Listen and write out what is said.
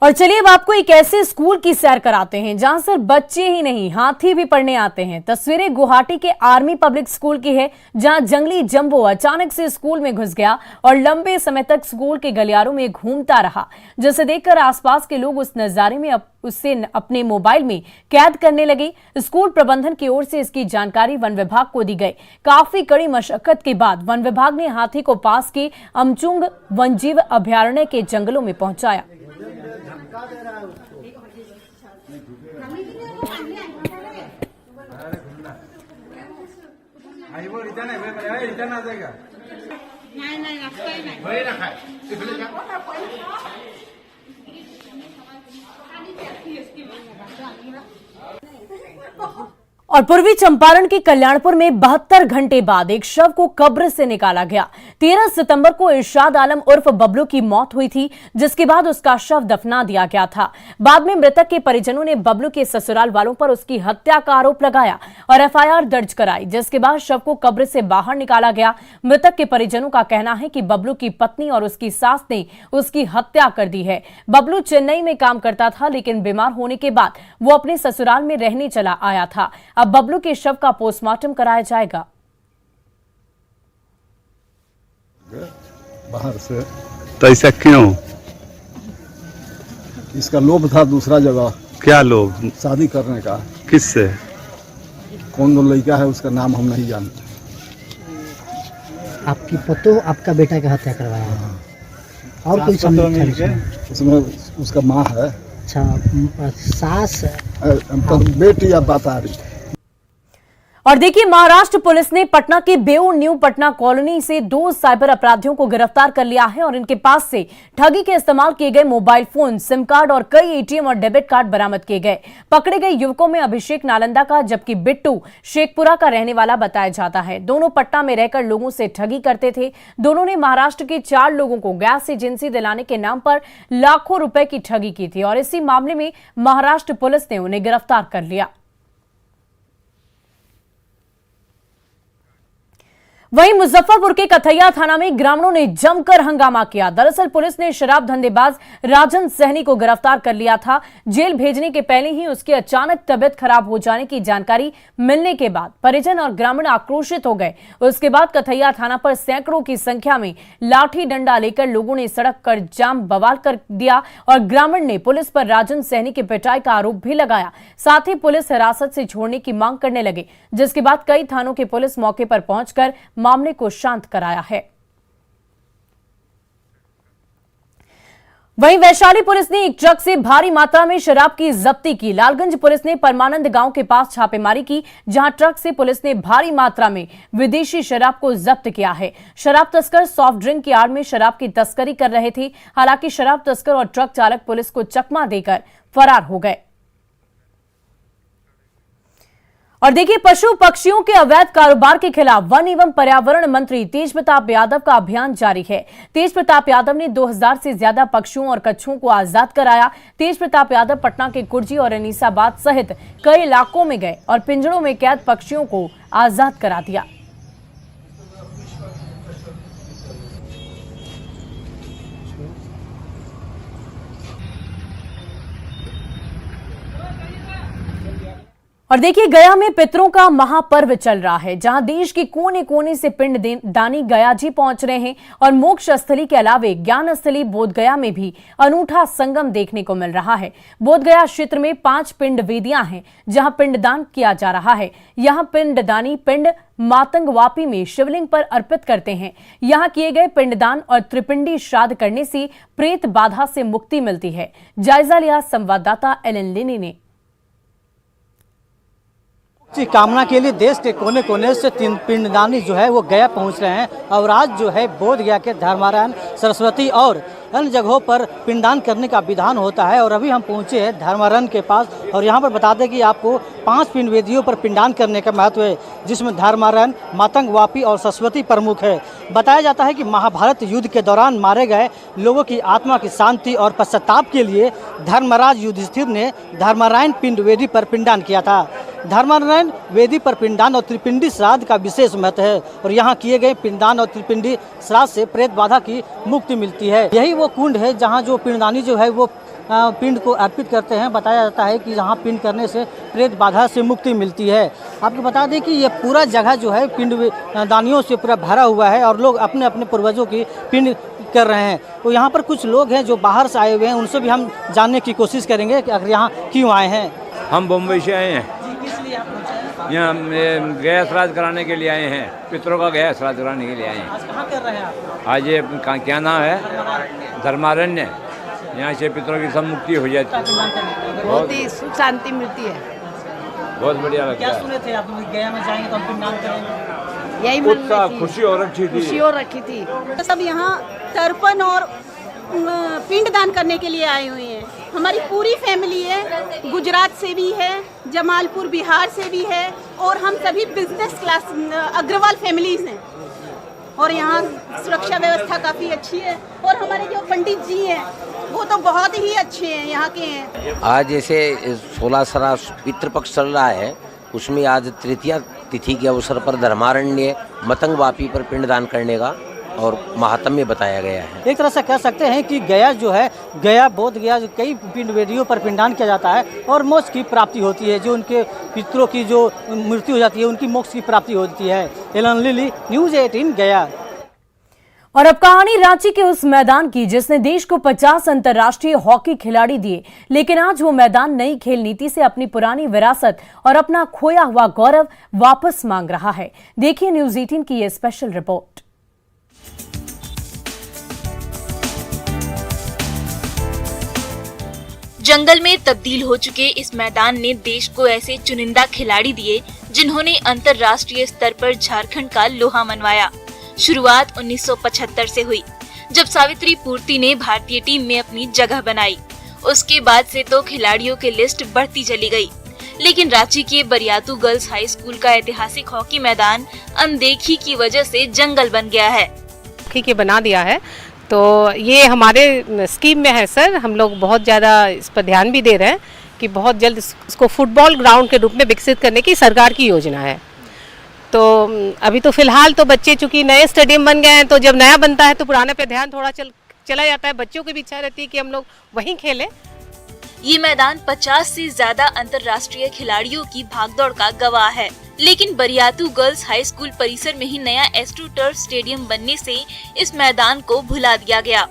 और चलिए अब आपको एक ऐसे स्कूल की सैर कराते हैं जहां सिर्फ बच्चे ही नहीं हाथी भी पढ़ने आते हैं। तस्वीरें गुवाहाटी के आर्मी पब्लिक स्कूल की है, जहां जंगली जंबो अचानक से स्कूल में घुस गया और लंबे समय तक स्कूल के गलियारों में घूमता रहा, जिसे देखकर आसपास के लोग उस नजारे में उससे अपने मोबाइल में कैद करने लगे। स्कूल प्रबंधन की ओर से इसकी जानकारी वन विभाग को दी गई। काफी कड़ी मशक्कत के बाद वन विभाग ने हाथी को पास के अमचुंग वन्यजीव अभयारण्य के जंगलों में पहुंचाया। और पूर्वी चंपारण के कल्याणपुर में 72 घंटे बाद एक शव को कब्र से निकाला गया। 13 सितंबर को इरशाद आलम उर्फ बबलू की मौत हुई थी, जिसके बाद उसका शव दफना दिया गया था। बाद में मृतक के परिजनों ने बबलू के ससुराल वालों पर उसकी हत्या का आरोप लगाया और एफआईआर दर्ज कराई, जिसके बाद शव को कब्र से बाहर निकाला गया। मृतक के परिजनों का कहना है कि बबलू की पत्नी और उसकी सास ने उसकी हत्या कर दी है। बबलू चेन्नई में काम करता था, लेकिन बीमार होने के बाद वो अपने ससुराल में रहने चला आया था। अब बबलू के शव का पोस्टमार्टम कराया जाएगा। बाहर से तो ऐसा क्यों? इसका लोभ था दूसरा जगह। क्या लोभ? शादी करने का। किससे? कौन दो लड़का है उसका नाम हम नहीं जानते। आपकी पतो आपका बेटा का हत्या करवाया है और कोई उसमें उसका माँ है। अच्छा, सास बेटी या बता रही। और देखिए, महाराष्ट्र पुलिस ने पटना के बेउर न्यू पटना कॉलोनी से 2 साइबर अपराधियों को गिरफ्तार कर लिया है और इनके पास से ठगी के इस्तेमाल किए गए मोबाइल फोन, सिम कार्ड और कई एटीएम और डेबिट कार्ड बरामद किए गए। पकड़े गए युवकों में अभिषेक नालंदा का जबकि बिट्टू शेखपुरा का रहने वाला बताया जाता है। दोनों पटना में रहकर लोगों से ठगी करते थे। दोनों ने महाराष्ट्र के 4 लोगों को गैस एजेंसी दिलाने के नाम पर लाखों रुपए की ठगी की थी और इसी मामले में महाराष्ट्र पुलिस ने उन्हें गिरफ्तार कर लिया। वहीं मुजफ्फरपुर के कथैया थाना में ग्रामीणों ने जमकर हंगामा किया। दरअसल पुलिस ने शराब धंधेबाज राजन सहनी को गिरफ्तार कर लिया था। जेल भेजने के पहले ही उसकी अचानक तबियत खराब हो जाने की जानकारी मिलने के बाद परिजन और ग्रामीण आक्रोशित हो गए। उसके बाद कथैया थाना पर सैकड़ों की संख्या में लाठी डंडा लेकर लोगों ने सड़क पर जाम बवाल कर दिया और ग्रामीण ने पुलिस पर राजन सहनी की पिटाई का आरोप भी लगाया। साथ ही पुलिस हिरासत से छोड़ने की मांग करने लगे, जिसके बाद कई थानों की पुलिस मौके पर पहुंचकर मामले को शांत कराया है। वहीं वैशाली पुलिस ने एक ट्रक से भारी मात्रा में शराब की जब्ती की। लालगंज पुलिस ने परमानंद गांव के पास छापेमारी की, जहां ट्रक से पुलिस ने भारी मात्रा में विदेशी शराब को जब्त किया है। शराब तस्कर सॉफ्ट ड्रिंक की आड़ में शराब की तस्करी कर रहे थे। हालांकि शराब तस्कर और ट्रक चालक पुलिस को चकमा देकर फरार हो गए। और देखिए, पशु पक्षियों के अवैध कारोबार के खिलाफ वन एवं पर्यावरण मंत्री तेज प्रताप यादव का अभियान जारी है। तेज प्रताप यादव ने 2000 से ज्यादा पक्षियों और कच्छुओं को आजाद कराया। तेज प्रताप यादव पटना के कुर्जी और अनीसाबाद सहित कई इलाकों में गए और पिंजरों में कैद पक्षियों को आजाद करा दिया। और देखिए, गया में पितरों का महापर्व चल रहा है, जहां देश के कोने कोने से पिंड दानी गया जी पहुंच रहे हैं और मोक्ष स्थली के अलावे ज्ञान स्थली बोधगया में भी अनूठा संगम देखने को मिल रहा है। बोधगया क्षेत्र में 5 पिंड वेदियां हैं, जहां पिंडदान किया जा रहा है। यहां पिंडदानी पिंड मातंग वापी में शिवलिंग पर अर्पित करते हैं। यहां किए गए पिंडदान और त्रिपिंडी श्राद्ध करने से प्रेत बाधा से मुक्ति मिलती है। जायजा लिया संवाददाता एलन लिनी ने। की कामना के लिए देश के कोने कोने से 3 पिंडदानी जो है वो गया पहुंच रहे हैं और आज जो है बोध गया के धर्मारायण, सरस्वती और अन्य जगहों पर पिंडदान करने का विधान होता है। और अभी हम पहुंचे हैं धर्मारायण के पास और यहाँ पर बता दें कि आपको 5 पिंड वेदियों पर पिंडदान करने का महत्व है, जिसमें धर्मारायण, मातंग वापी और सरस्वती प्रमुख है। बताया जाता है कि महाभारत युद्ध के दौरान मारे गए लोगों की आत्मा की शांति और पश्चाताप के लिए धर्मराज युधिष्ठिर ने धर्मारायण पिंड वेदी पर पिंडदान किया था। धर्मारायण वेदी पर पिंडदान और त्रिपिंडी श्राद्ध का विशेष महत्व है और यहाँ किए गए पिंडदान और त्रिपिंडी श्राद्ध से प्रेत बाधा की मुक्ति मिलती है। यही वो कुंड है जहाँ जो पिंडदानी जो है वो पिंड को अर्पित करते हैं। बताया जाता है कि यहाँ पिंड करने से प्रेत बाधा से मुक्ति मिलती है। आपको बता दें कि ये पूरा जगह जो है पिंड दानियों से पूरा भरा हुआ है और लोग अपने अपने पूर्वजों की पिंड कर रहे हैं। तो यहाँ पर कुछ लोग हैं जो बाहर से आए हुए हैं, उनसे भी हम जानने की कोशिश करेंगे कि आखिर यहाँ क्यों आए हैं। हम बम्बई से आए हैं, किस लिए आप पहुँचे हैं? यहाँ गया श्राद्ध कराने के लिए आए हैं, पितरों का गया श्राद्ध कराने के लिए आए हैं। आज कहाँ कर रहे हैं आप? आज ये क्या नाम है, धर्मारण्य। यहाँ से पितरों की सब मुक्ति हो जाती है, बहुत ही सुख शांति मिलती है। बहुत बढ़िया लगता क्या है। सुने थे आप लोग गया में जाएंगे तो हम पिंडदान करेंगे? यही मन उत्साह में थी, खुशी और रखी थी। खुशी और रखी थी। सब यहाँ तर्पण और पिंडदान करने के लिए आए हुए हैं। हमारी पूरी फैमिली है, गुजरात से भी है, जमालपुर बिहार से भी है और हम सभी बिजनेस क्लास अग्रवाल फैमिलीज हैं। और यहाँ सुरक्षा व्यवस्था काफ़ी अच्छी है और हमारे जो पंडित जी हैं वो तो बहुत ही अच्छे हैं, यहाँ के हैं। आज जैसे 16 पितृपक्ष चल रहा है, उसमें आज तृतीया तिथि के अवसर पर धर्मारण्य मतंग वापी पर पिंडदान करने का और महात्म्य बताया गया है। एक तरह से कह सकते हैं कि गया जो है, गया बोध गया जो कई पिंड वेदियों पर पिंडदान किया जाता है और मोक्ष की प्राप्ति होती है। जो उनके पितरों की जो मृत्यु हो जाती है उनकी मोक्ष की प्राप्ति होती है। एलन लिली, न्यूज़ 18 गया। और अब कहानी रांची के उस मैदान की जिसने देश को 50 अंतर्राष्ट्रीय हॉकी खिलाड़ी दिए, लेकिन आज वो मैदान नई खेल नीति से अपनी पुरानी विरासत और अपना खोया हुआ गौरव वापस मांग रहा है। देखिए न्यूज़ 18 की ये स्पेशल रिपोर्ट। जंगल में तब्दील हो चुके इस मैदान ने देश को ऐसे चुनिंदा खिलाड़ी दिए जिन्होंने अंतर्राष्ट्रीय स्तर पर झारखंड का लोहा मनवाया। शुरुआत 1975 से हुई, जब सावित्री पूर्ति ने भारतीय टीम में अपनी जगह बनाई। उसके बाद से तो खिलाड़ियों की लिस्ट बढ़ती चली गई, लेकिन रांची के बरियातू गर्ल्स हाई स्कूल का ऐतिहासिक हॉकी मैदान अनदेखी की वजह से जंगल बन गया है। के बना दिया है, तो ये हमारे स्कीम में है सर। हम लोग बहुत ज़्यादा इस पर ध्यान भी दे रहे हैं कि बहुत जल्द इसको फुटबॉल ग्राउंड के रूप में विकसित करने की सरकार की योजना है। तो अभी तो फिलहाल तो बच्चे चूँकि नए स्टेडियम बन गए हैं, तो जब नया बनता है तो पुराने पे ध्यान थोड़ा चला जाता है। बच्चों की भी इच्छा रहती है कि हम लोग वहीं खेलें। ये मैदान 50 से ज्यादा अंतर्राष्ट्रीय खिलाड़ियों की भागदौड़ का गवाह है, लेकिन बरियातू गर्ल्स हाई स्कूल परिसर में ही नया एस्ट्रो टर्फ स्टेडियम बनने से इस मैदान को भुला दिया गया।